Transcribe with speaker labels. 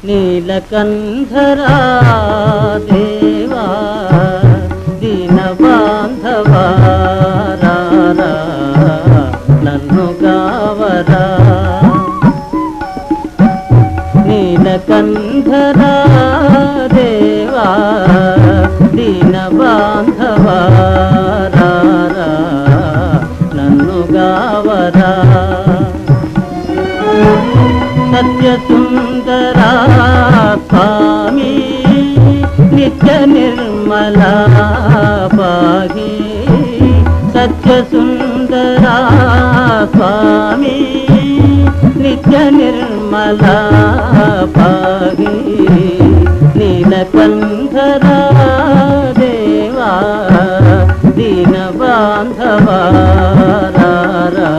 Speaker 1: నీలకంఠరా దేవా దీన బాంధవా రారా నన్ను గావరా నీలకంఠరా దేవా దీన బాంధవా రారా నన్ను గావరా సత్యసుందరా స్వామి నిత్య నిర్మలా పాహి సత్యసుందరా స్వామి నిత్య నిర్మలా పాహి నీలకంఠరా దేవా దీన బాంధవా రారా